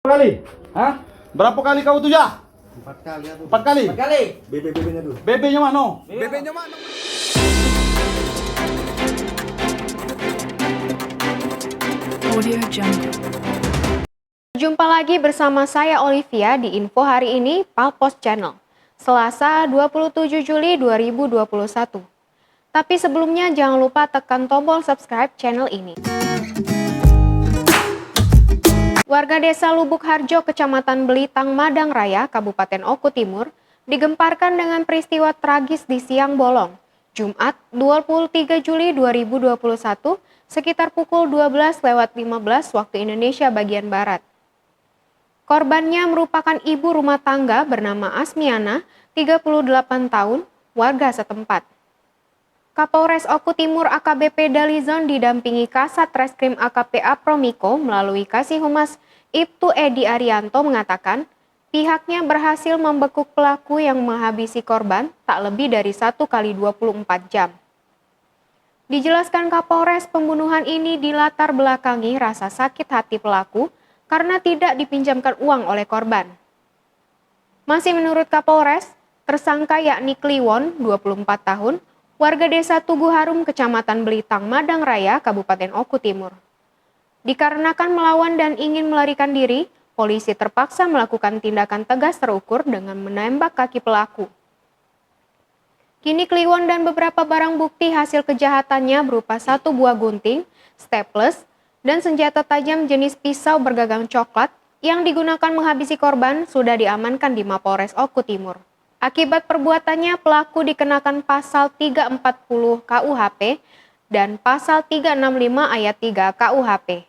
kali? Hah? Berapa kali kau tuh ya? 4 kali aku. 4 kali? 4 kali? BB-nya dulu. BB-nya mana? BB-nya mana? Audio Jungle. Jumpa lagi bersama saya Olivia di Info Hari Ini Palpos Channel, Selasa 27 Juli 2021. Tapi sebelumnya jangan lupa tekan tombol subscribe channel ini. Warga desa Lubuk Harjo, Kecamatan Belitang, Madang Raya, Kabupaten Oku Timur, digemparkan dengan peristiwa tragis di siang bolong, Jumat 23 Juli 2021, sekitar pukul 12:15 waktu Indonesia bagian Barat. Korbannya merupakan ibu rumah tangga bernama Asmiana, 38 tahun, warga setempat. Kapolres Oku Timur AKBP Dalizon didampingi Kasat Reskrim AKP Apromiko melalui Kasih Humas Ibtu Edi Arianto mengatakan pihaknya berhasil membekuk pelaku yang menghabisi korban tak lebih dari 1 kali 24 jam. Dijelaskan Kapolres, pembunuhan ini dilatar belakangi rasa sakit hati pelaku karena tidak dipinjamkan uang oleh korban. Masih menurut Kapolres, tersangka yakni Kliwon, 24 tahun, warga desa Tugu Harum, Kecamatan Belitang, Madang Raya, Kabupaten Oku Timur. Dikarenakan melawan dan ingin melarikan diri, polisi terpaksa melakukan tindakan tegas terukur dengan menembak kaki pelaku. Kini Kliwon dan beberapa barang bukti hasil kejahatannya berupa 1 buah gunting, staples, dan senjata tajam jenis pisau bergagang coklat yang digunakan menghabisi korban sudah diamankan di Mapolres Oku Timur. Akibat perbuatannya, pelaku dikenakan pasal 340 KUHP dan pasal 365 ayat 3 KUHP.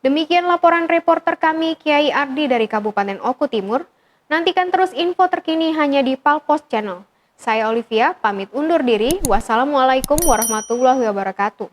Demikian laporan reporter kami Kiai Ardi dari Kabupaten Oku Timur. Nantikan terus info terkini hanya di Palpos Channel. Saya Olivia, pamit undur diri. Wassalamualaikum warahmatullahi wabarakatuh.